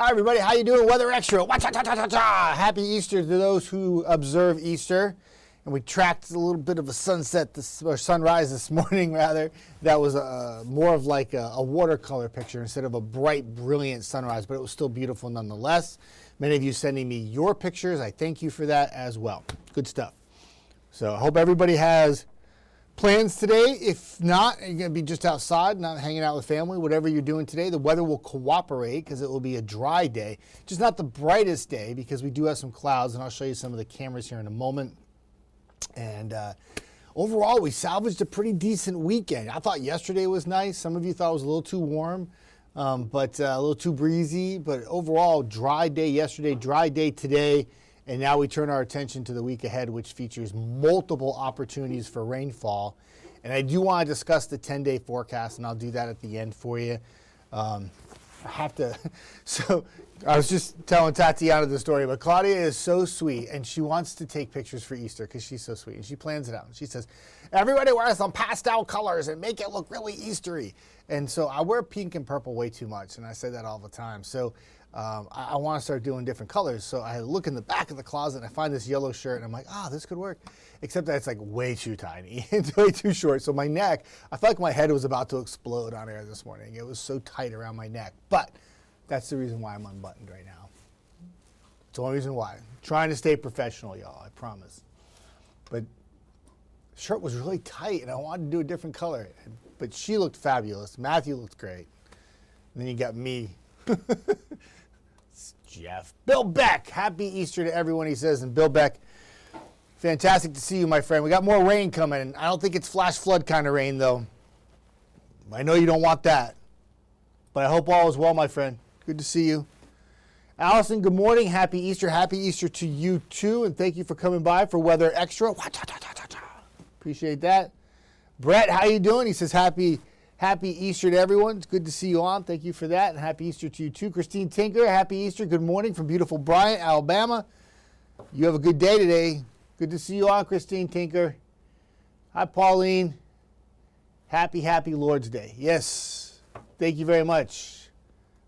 Hi everybody, how you doing? Weather Extra. Wa-cha-cha-cha-cha-cha. Happy Easter to those who observe Easter. And we tracked a little bit of a sunrise this morning rather. That was more of like a watercolor picture instead of a bright, brilliant sunrise, but it was still beautiful nonetheless. Many of you sending me your pictures. I thank you for that as well. Good stuff. So I hope everybody has plans today. If not, you're going to be just outside, not hanging out with family, whatever you're doing today. The weather will cooperate because it will be a dry day. Just not the brightest day because we do have some clouds, and I'll show you some of the cameras here in a moment. And overall, we salvaged a pretty decent weekend. I thought yesterday was nice. Some of you thought it was a little too warm, but a little too breezy. But overall, dry day yesterday, dry day today. And now we turn our attention to the week ahead, which features multiple opportunities for rainfall. And I do want to discuss the 10-day forecast, and I'll do that at the end for you. I have to, so I was just telling Tatiana the story, but Claudia is so sweet, and she wants to take pictures for Easter because she's so sweet. And she plans it out. And she says, everybody wear some pastel colors and make it look really Eastery. And so I wear pink and purple way too much, and I say that all the time. So I want to start doing different colors. So I look in the back of the closet and I find this yellow shirt and I'm like, this could work. Except that it's like way too tiny. It's way too short. So my neck, I felt like my head was about to explode on air this morning. It was so tight around my neck. But that's the reason why I'm unbuttoned right now. It's the only reason why. I'm trying to stay professional, y'all, I promise. But the shirt was really tight and I wanted to do a different color. But she looked fabulous. Matthew looked great. And then you got me. Jeff. Bill Beck, happy Easter to everyone, he says. And Bill Beck, fantastic to see you, my friend. We got more rain coming. I don't think it's flash flood kind of rain, though. I know you don't want that. But I hope all is well, my friend. Good to see you. Allison, good morning. Happy Easter. Happy Easter to you, too. And thank you for coming by for Weather Extra. Appreciate that. Brett, how you doing? He says, Happy Easter to everyone. It's good to see you on. Thank you for that. And happy Easter to you too. Christine Tinker, happy Easter. Good morning from beautiful Bryant, Alabama. You have a good day today. Good to see you on, Christine Tinker. Hi, Pauline. Happy Lord's Day. Yes. Thank you very much,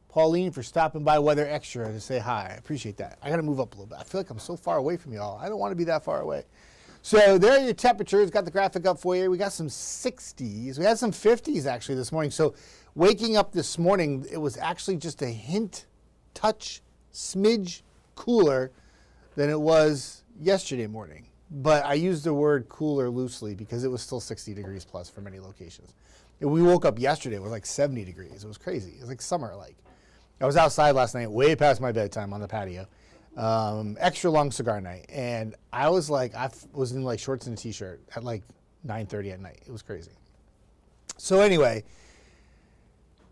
Pauline, for stopping by Weather Extra to say hi. I appreciate that. I got to move up a little bit. I feel like I'm so far away from y'all. I don't want to be that far away. So there are your temperatures. Got the graphic up for you. We got some 60s. We had some 50s actually this morning. So waking up this morning, it was actually just a smidge cooler than it was yesterday morning. But I used the word cooler loosely because it was still 60 degrees plus for many locations. And we woke up yesterday, it was like 70 degrees. It was crazy. It was like summer like. I was outside last night, way past my bedtime on the patio. Extra long cigar night, and I was like, I was in like shorts and a t-shirt at like 9:30 at night. It was crazy. So anyway,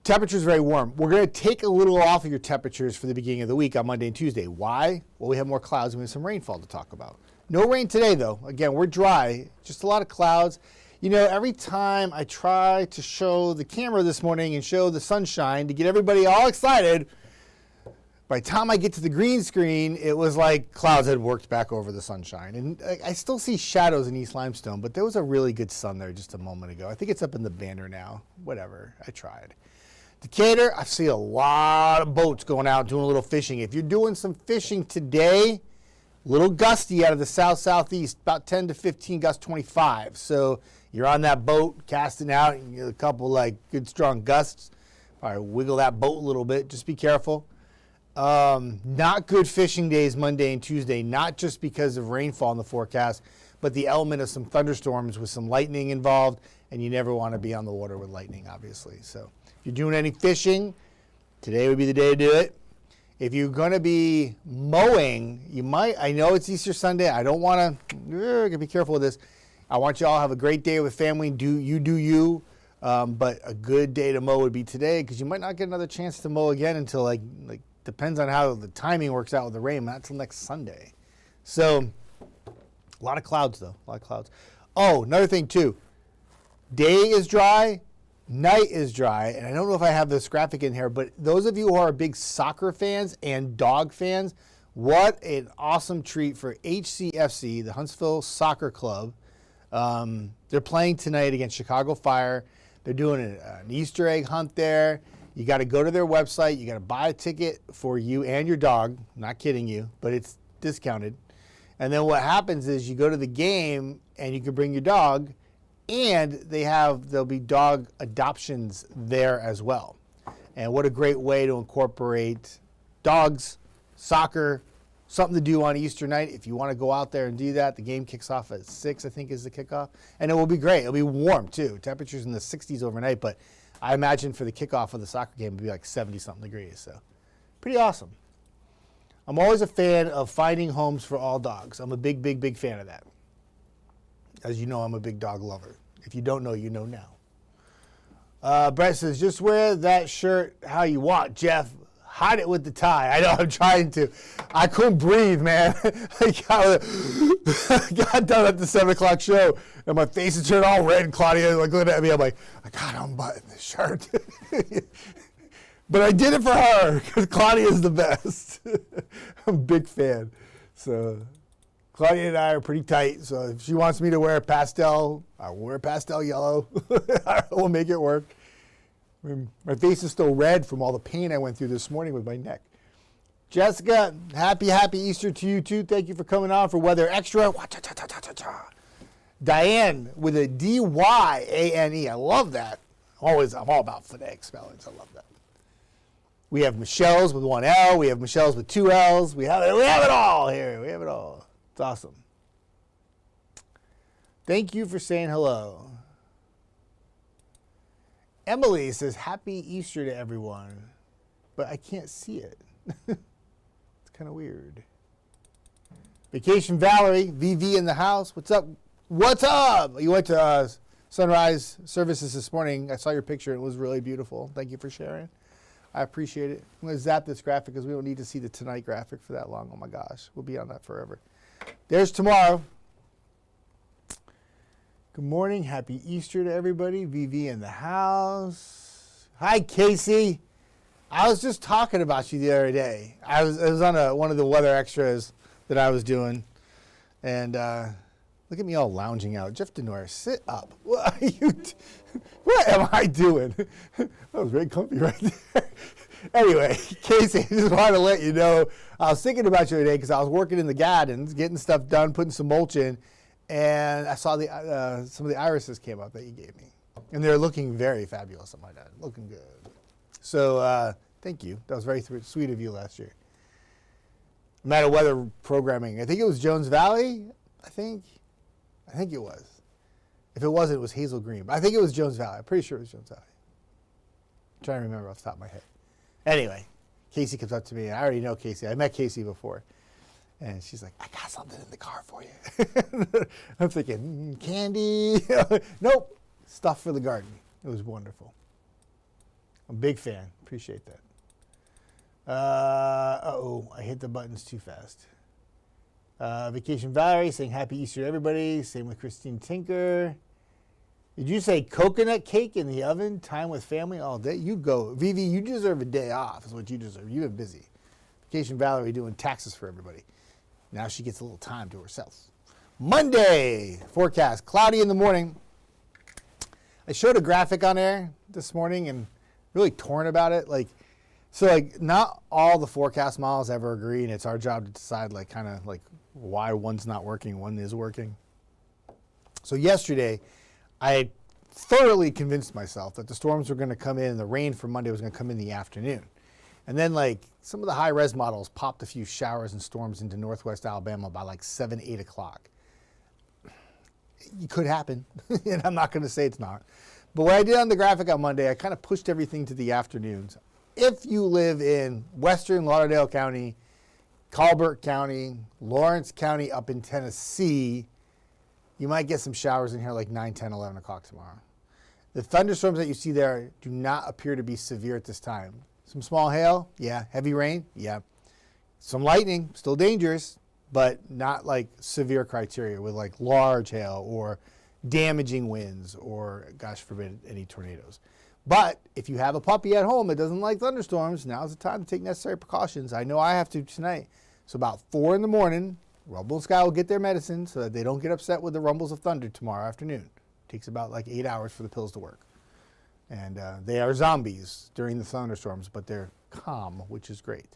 temperatures very warm. We're going to take a little off of your temperatures for the beginning of the week on Monday and Tuesday. Why? Well, we have more clouds and we have some rainfall to talk about. No rain today though. Again, we're dry, just a lot of clouds. You know, every time I try to show the camera this morning and show the sunshine to get everybody all excited, by the time I get to the green screen, it was like clouds had worked back over the sunshine. And I still see shadows in East Limestone, but there was a really good sun there just a moment ago. I think it's up in the banner now. Whatever, I tried. Decatur, I see a lot of boats going out doing a little fishing. If you're doing some fishing today, a little gusty out of the south-southeast, about 10 to 15, gust 25. So you're on that boat, casting out, and you get a couple like good strong gusts. Probably wiggle that boat a little bit, just be careful. Not good fishing days Monday and Tuesday, not just because of rainfall in the forecast, but the element of some thunderstorms with some lightning involved, and you never want to be on the water with lightning, obviously. So if you're doing any fishing, today would be the day to do it. If you're going to be mowing, you might, I know it's Easter Sunday. I don't want to, be careful with this. I want you all to have a great day with family. Do you. But a good day to mow would be today because you might not get another chance to mow again until like depends on how the timing works out with the rain, not until next Sunday. So a lot of clouds though, a lot of clouds. Oh, another thing too, day is dry, night is dry, and I don't know if I have this graphic in here, but those of you who are big soccer fans and dog fans, what an awesome treat for HCFC, the Huntsville Soccer Club. They're playing tonight against Chicago Fire. They're doing an Easter egg hunt there. You got to go to their website. You got to buy a ticket for you and your dog. I'm not kidding you, but it's discounted. And then what happens is you go to the game and you can bring your dog, and there'll be dog adoptions there as well. And what a great way to incorporate dogs, soccer, something to do on Easter night. If you want to go out there and do that, the game kicks off at 6, I think is the kickoff. And it will be great. It'll be warm too. Temperatures in the 60s overnight, but I imagine for the kickoff of the soccer game, it'll be like 70-something degrees. So pretty awesome. I'm always a fan of finding homes for all dogs. I'm a big, big, big fan of that. As you know, I'm a big dog lover. If you don't know, you know now. Brett says, just wear that shirt how you want, Jeff. Hide it with the tie. I know, I'm trying to. I couldn't breathe, man. I got done at the 7 o'clock show, and my face is turned all red, and Claudia like looking at me. I'm like, I gotta unbutton this shirt. But I did it for her, because Claudia is the best. I'm a big fan. So Claudia and I are pretty tight, so if she wants me to wear pastel, I'll wear pastel yellow. I will make it work. My face is still red from all the pain I went through this morning with my neck. Jessica, happy Easter to you too. Thank you for coming on for Weather Extra. Diane with a D-Y-A-N-E. I love that. I'm all about phonetic spellings. I love that. We have Michelle's with 1 L. We have Michelle's with 2 L's. We have it all here. We have it all. It's awesome. Thank you for saying hello. Emily says, happy Easter to everyone, but I can't see it. It's kind of weird. Vacation Valerie, VV in the house. What's up? What's up? You went to sunrise services this morning. I saw your picture. It was really beautiful. Thank you for sharing. I appreciate it. I'm going to zap this graphic because we don't need to see the tonight graphic for that long. Oh, my gosh. We'll be on that forever. There's tomorrow. Good morning. Happy Easter to everybody. VV in the house. Hi, Casey. I was just talking about you the other day. I was on one of the weather extras that I was doing. And look at me all lounging out. Jeff Desnoyers, sit up. What am I doing? That was very comfy right there. Anyway, Casey, I just wanted to let you know, I was thinking about you today because I was working in the gardens, getting stuff done, putting some mulch in. And I saw some of the irises came up that you gave me. And they're looking very fabulous on my dad. Looking good. So thank you. That was very sweet of you last year. I'm at a weather programming. I think it was Jones Valley. I think it was. If it wasn't, it was Hazel Green. But I think it was Jones Valley. I'm pretty sure it was Jones Valley. I'm trying to remember off the top of my head. Anyway, Casey comes up to me. I already know Casey. I met Casey before. And she's like, I got something in the car for you. I'm thinking, candy? Nope, stuff for the garden. It was wonderful. I'm a big fan. Appreciate that. I hit the buttons too fast. Vacation Valerie saying happy Easter to everybody. Same with Christine Tinker. Did you say coconut cake in the oven? Time with family all day? You go. Vivi, you deserve a day off is what you deserve. You've been busy. Vacation Valerie doing taxes for everybody. Now she gets a little time to herself. Monday forecast, cloudy in the morning. I showed a graphic on there this morning and really torn about it. Not all the forecast models ever agree, and it's our job to decide why one's not working, one is working. So yesterday, I had thoroughly convinced myself that the storms were going to come in and the rain for Monday was going to come in the afternoon. And then some of the high-res models popped a few showers and storms into northwest Alabama by 7, 8 o'clock. It could happen, and I'm not going to say it's not. But what I did on the graphic on Monday, I kind of pushed everything to the afternoons. If you live in western Lauderdale County, Colbert County, Lawrence County up in Tennessee, you might get some showers in here 9, 10, 11 o'clock tomorrow. The thunderstorms that you see there do not appear to be severe at this time. Some small hail, yeah. Heavy rain, yeah. Some lightning, still dangerous, but not severe criteria with large hail or damaging winds or, gosh forbid, any tornadoes. But if you have a puppy at home that doesn't like thunderstorms, now's the time to take necessary precautions. I know I have to tonight. So about 4 in the morning, Rumble and Sky will get their medicine so that they don't get upset with the rumbles of thunder tomorrow afternoon. It takes about 8 hours for the pills to work. And they are zombies during the thunderstorms, but they're calm, which is great.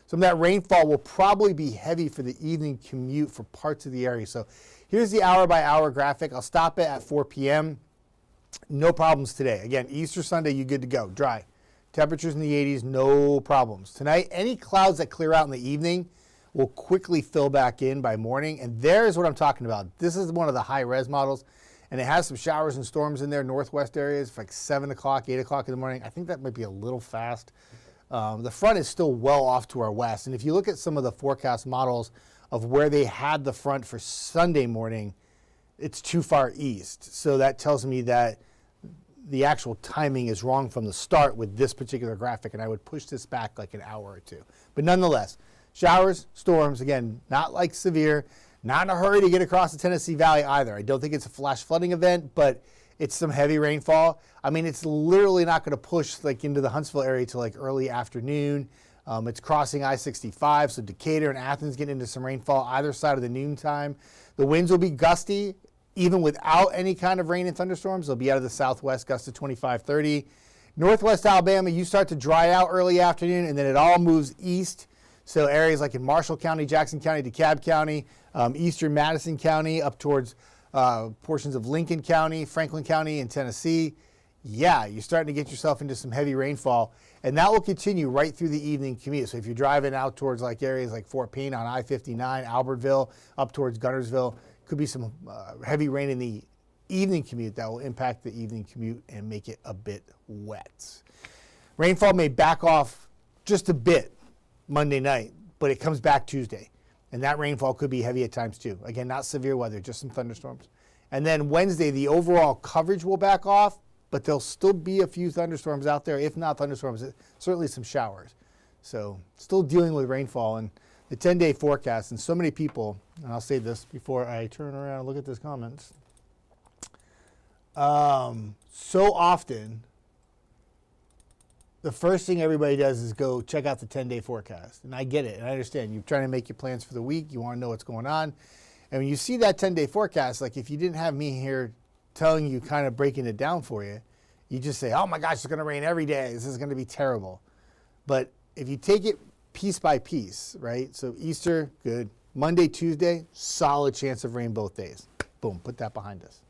Some of that rainfall will probably be heavy for the evening commute for parts of the area. So here's the hour-by-hour graphic. I'll stop it at 4 p.m. No problems today. Again, Easter Sunday, you good to go. Dry. Temperatures in the 80s, no problems. Tonight, any clouds that clear out in the evening will quickly fill back in by morning. And there's what I'm talking about. This is one of the high-res models. And it has some showers and storms in there, northwest areas, like 7 o'clock, 8 o'clock in the morning. I think that might be a little fast. The front is still well off to our west. And if you look at some of the forecast models of where they had the front for Sunday morning, it's too far east. So that tells me that the actual timing is wrong from the start with this particular graphic, and I would push this back like an hour or two. But nonetheless, showers, storms, again, not like severe. Not in a hurry to get across the Tennessee Valley either. I don't think it's a flash flooding event, but it's some heavy rainfall. I mean, it's literally not going to push like into the Huntsville area till like early afternoon. It's crossing I-65, so Decatur and Athens get into some rainfall either side of the noontime. The winds will be gusty, even without any kind of rain and thunderstorms. They'll be out of the southwest, gusts to 25, 30. Northwest Alabama, you start to dry out early afternoon, and then it all moves east. So areas like in Marshall County, Jackson County, DeKalb County, eastern Madison County, up towards portions of Lincoln County, Franklin County, and Tennessee. Yeah, you're starting to get yourself into some heavy rainfall, and that will continue right through the evening commute. So if you're driving out towards like areas like Fort Payne on I-59, Albertville, up towards Guntersville, could be some heavy rain in the evening commute that will impact the evening commute and make it a bit wet. Rainfall may back off just a bit Monday night, but it comes back Tuesday. And that rainfall could be heavy at times too. Again, not severe weather, just some thunderstorms. And then Wednesday, the overall coverage will back off, but there'll still be a few thunderstorms out there. If not thunderstorms, certainly some showers. So still dealing with rainfall and the 10-day forecast. And so many people, and I'll say this before I turn around and look at this comments. So often, the first thing everybody does is go check out the 10-day forecast. And I get it, and I understand. You're trying to make your plans for the week. You want to know what's going on. And when you see that 10-day forecast, like if you didn't have me here telling you, kind of breaking it down for you, you just say, oh my gosh, it's going to rain every day. This is going to be terrible. But if you take it piece by piece, right? So Easter, good. Monday, Tuesday, solid chance of rain both days. Boom, put that behind us.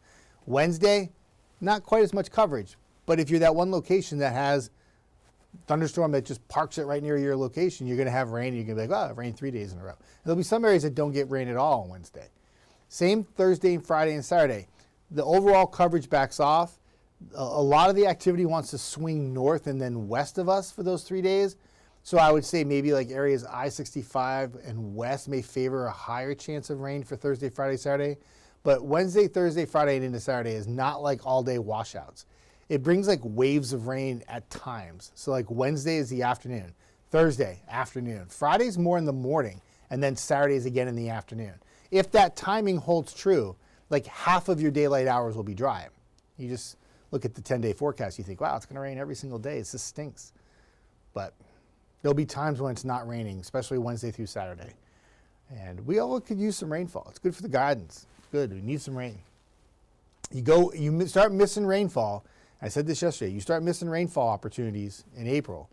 Wednesday, not quite as much coverage. But if you're that one location that has thunderstorm that just parks it right near your location, you're going to have rain. And you're going to be like, oh, it rained 3 days in a row. And there'll be some areas that don't get rain at all on Wednesday. Same Thursday and Friday and Saturday. The overall coverage backs off. A lot of the activity wants to swing north and then west of us for those 3 days. So I would say maybe like areas I-65 and west may favor a higher chance of rain for Thursday, Friday, Saturday. But Wednesday, Thursday, Friday, and into Saturday is not like all-day washouts. It brings like waves of rain at times. So like Wednesday is the afternoon, Thursday, afternoon. Friday's more in the morning, and then Saturday's again in the afternoon. If that timing holds true, like half of your daylight hours will be dry. You just look at the 10-day forecast, you think, wow, it's going to rain every single day. It just stinks. But there'll be times when it's not raining, especially Wednesday through Saturday. And we all could use some rainfall. It's good for the gardens. It's good. We need some rain. You start missing rainfall. I said this yesterday. You start missing rainfall opportunities in April.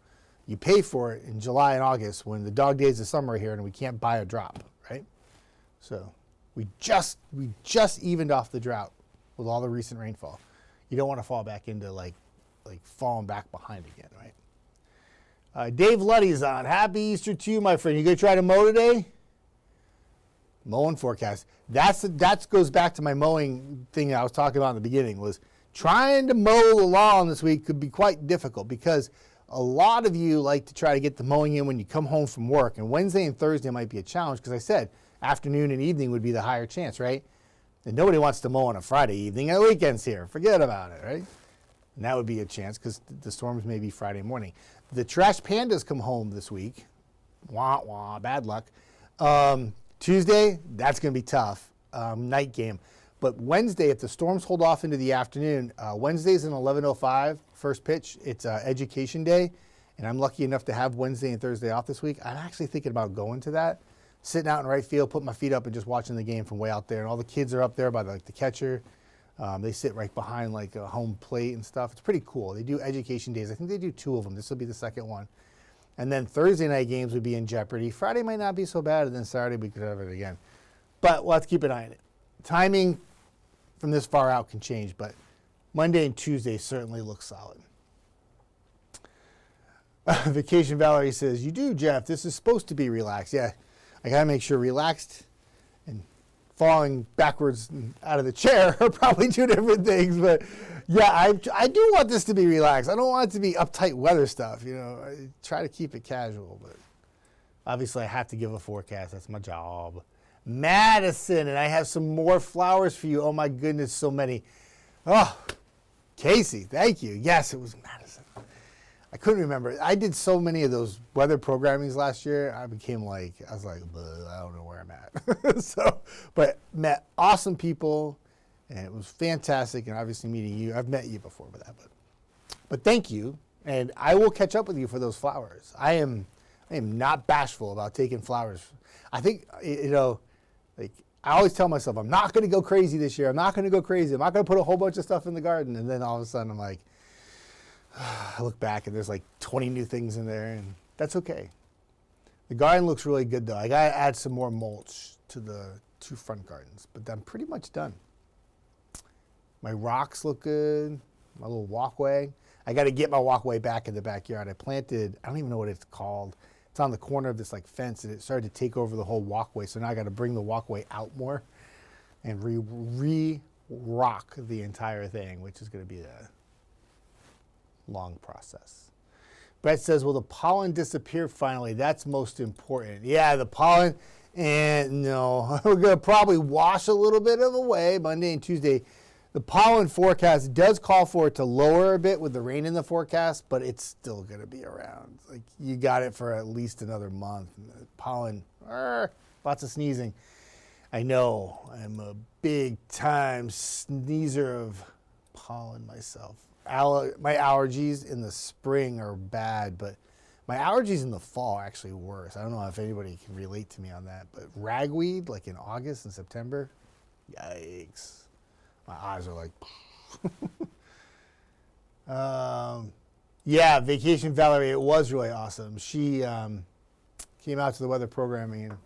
You pay for it in July and August when the dog days of summer are here and we can't buy a drop, right? So we just evened off the drought with all the recent rainfall. You don't want to fall back into like falling back behind again, right? Dave Luddy's on. Happy Easter to you, my friend. You gonna try to mow today? Mowing forecast. That goes back to my mowing thing I was talking about in the beginning. Was trying to mow the lawn this week could be quite difficult because a lot of you like to try to get the mowing in when you come home from work. And Wednesday and Thursday might be a challenge because I said afternoon and evening would be the higher chance, right? And nobody wants to mow on a Friday evening. The weekend's here. Forget about it, right? And that would be a chance because the storms may be Friday morning. The trash pandas come home this week. Wah, wah, bad luck. Tuesday, that's going to be tough. Night game. But Wednesday, if the storms hold off into the afternoon, Wednesday's an 11:05 first pitch. It's education day, and I'm lucky enough to have Wednesday and Thursday off this week. I'm actually thinking about going to that, sitting out in right field, putting my feet up and just watching the game from way out there. And all the kids are up there by the catcher. They sit right behind like a home plate and stuff. It's pretty cool. They do education days. I think they do 2 of them. This will be the second one. And then Thursday night games would be in jeopardy. Friday might not be so bad, and then Saturday we could have it again. But we'll have to keep an eye on it. Timing from this far out can change, but Monday and Tuesday certainly look solid. Vacation Valerie says, you do, Jeff. This is supposed to be relaxed. Yeah, I got to make sure relaxed and falling backwards out of the chair are probably 2 different things. But yeah, I do want this to be relaxed. I don't want it to be uptight weather stuff. You know, I try to keep it casual, but obviously I have to give a forecast. That's my job. Madison, and I have some more flowers for you. Oh my goodness, so many. Oh, Casey, thank you. Yes, it was Madison. I couldn't remember. I did so many of those weather programmings last year. I was like, I don't know where I'm at. But met awesome people, and it was fantastic. And obviously meeting you. I've met you before with that, but thank you. And I will catch up with you for those flowers. I am not bashful about taking flowers. I think, like I always tell myself, I'm not going to go crazy this year. I'm not going to go crazy. I'm not going to put a whole bunch of stuff in the garden. And then all of a sudden I'm like, I look back and there's like 20 new things in there, and that's okay. The garden looks really good though. I got to add some more mulch to the 2 front gardens, but I'm pretty much done. My rocks look good. My little walkway. I got to get my walkway back in the backyard. I planted, I don't even know what it's called. It's on the corner of this like fence, and it started to take over the whole walkway. So now I got to bring the walkway out more and re-rock the entire thing, which is going to be a long process. Brett says, will the pollen disappear finally? That's most important. Yeah, the pollen, and no, we're going to probably wash a little bit of away Monday and Tuesday. The pollen forecast does call for it to lower a bit with the rain in the forecast, but it's still going to be around. Like, you got it for at least another month. Pollen, lots of sneezing. I know, I'm a big time sneezer of pollen myself. My allergies in the spring are bad, but my allergies in the fall are actually worse. I don't know if anybody can relate to me on that, but ragweed, like in August and September, yikes. My eyes are like, yeah, Vacation Valerie, it was really awesome. She came out to the weather programming, and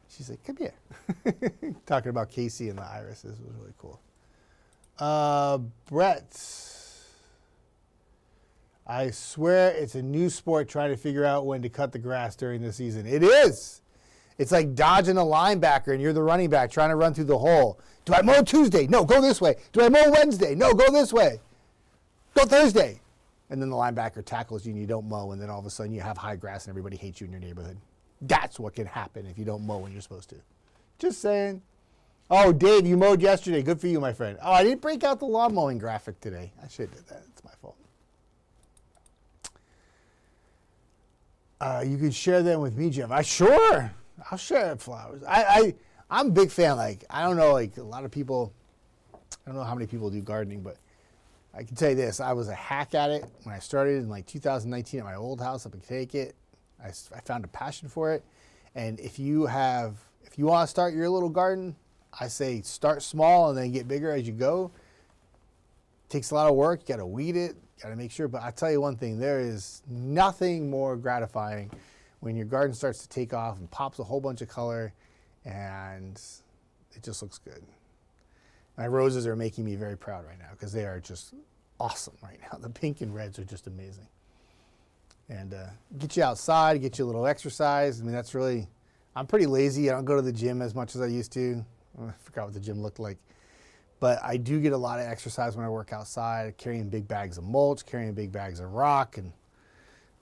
she said, come here. Talking about Casey and the irises was really cool. Brett, I swear it's a new sport trying to figure out when to cut the grass during the season. It is. It's like dodging a linebacker and you're the running back trying to run through the hole. Do I mow Tuesday? No, go this way. Do I mow Wednesday? No, go this way. Go Thursday. And then the linebacker tackles you and you don't mow, and then all of a sudden you have high grass and everybody hates you in your neighborhood. That's what can happen if you don't mow when you're supposed to. Just saying. Oh, Dave, you mowed yesterday. Good for you, my friend. Oh, I didn't break out the lawn mowing graphic today. I should have did that. It's my fault. You could share them with me, Jeff. Sure. I'll share flowers. I'm a big fan. Like, I don't know, like a lot of people, I don't know how many people do gardening, but I can tell you this. I was a hack at it when I started in like 2019 at my old house up in Connecticut. I found a passion for it. And if you want to start your little garden, I say start small and then get bigger as you go. It takes a lot of work. You got to weed it. Got to make sure. But I'll tell you one thing. There is nothing more gratifying when your garden starts to take off and pops a whole bunch of color and it just looks good. My roses are making me very proud right now because they are just awesome right now. The pink and reds are just amazing. And get you outside, get you a little exercise. I mean, that's really, I'm pretty lazy. I don't go to the gym as much as I used to. I forgot what the gym looked like. But I do get a lot of exercise when I work outside, carrying big bags of mulch, carrying big bags of rock, and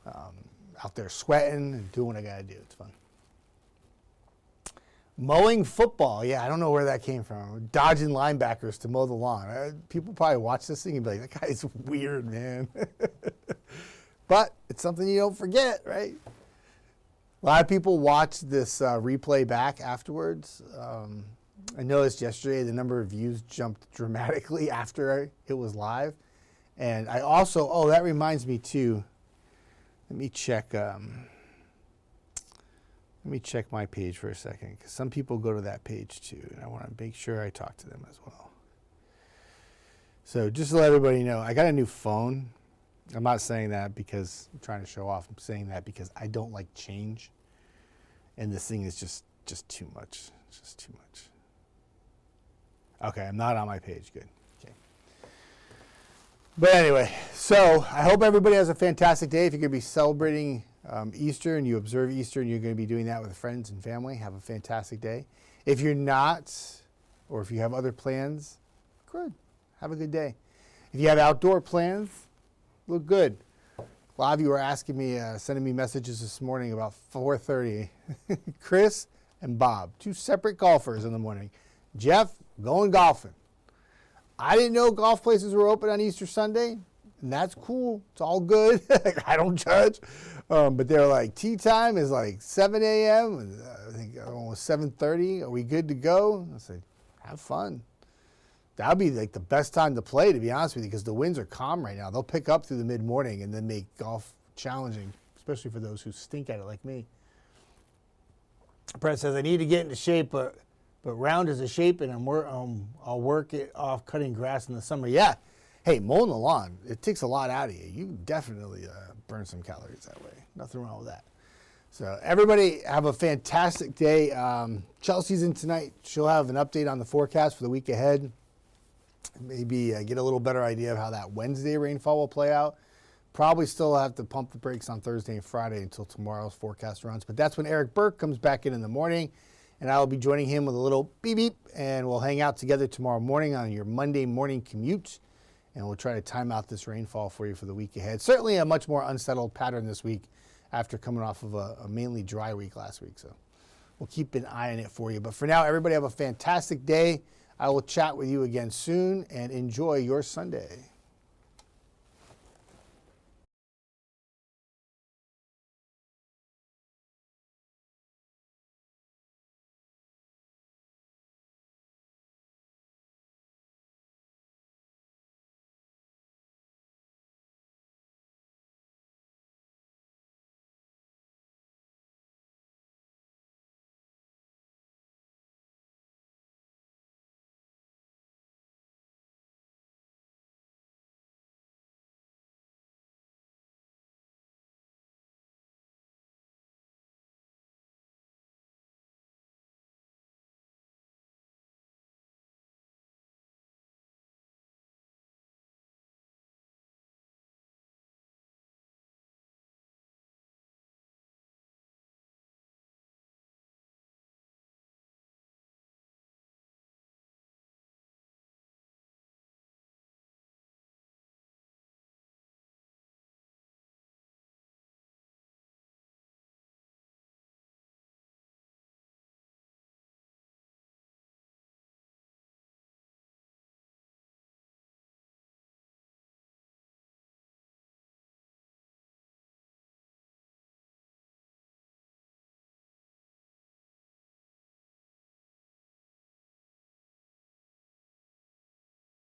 out there sweating and doing what I got to do. It's fun. Mowing football. Yeah, I don't know where that came from. Dodging linebackers to mow the lawn. People probably watch this thing and be like, that guy's weird, man. But it's something you don't forget, right? A lot of people watch this replay back afterwards. I noticed yesterday the number of views jumped dramatically after it was live. And I also, that reminds me too, let me check my page for a second, because some people go to that page too, and I want to make sure I talk to them as well. So just to let everybody know, I got a new phone. I'm not saying that because I'm trying to show off. I'm saying that because I don't like change. And this thing is just too much. It's just too much. Okay, I'm not on my page. Good. Okay. But anyway, so I hope everybody has a fantastic day. If you're going to be celebrating Easter and you observe Easter and you're going to be doing that with friends and family, have a fantastic day. If you're not, or if you have other plans, good. Have a good day. If you have outdoor plans, look good. A lot of you were asking me, sending me messages this morning about 4:30. Chris and Bob, 2 separate golfers in the morning. Jeff, going golfing. I didn't know golf places were open on Easter Sunday, and that's cool. It's all good. I don't judge. But they're like, tee time is like 7 a.m. And I think almost 7:30. Are we good to go? I said, have fun. That would be like the best time to play, to be honest with you, because the winds are calm right now. They'll pick up through the mid-morning and then make golf challenging, especially for those who stink at it like me. Brett says, I need to get into shape, but round is a shape, and I'll work it off cutting grass in the summer. Yeah. Hey, mowing the lawn, it takes a lot out of you. You definitely burn some calories that way. Nothing wrong with that. So everybody have a fantastic day. Chelsea's in tonight. She'll have an update on the forecast for the week ahead. Maybe get a little better idea of how that Wednesday rainfall will play out. Probably still have to pump the brakes on Thursday and Friday until tomorrow's forecast runs. But that's when Eric Burke comes back in the morning, and I will be joining him with a little beep beep, and we'll hang out together tomorrow morning on your Monday morning commute, and we'll try to time out this rainfall for you for the week ahead. Certainly a much more unsettled pattern this week after coming off of a mainly dry week last week. So we'll keep an eye on it for you. But for now, everybody have a fantastic day. I will chat with you again soon, and enjoy your Sunday.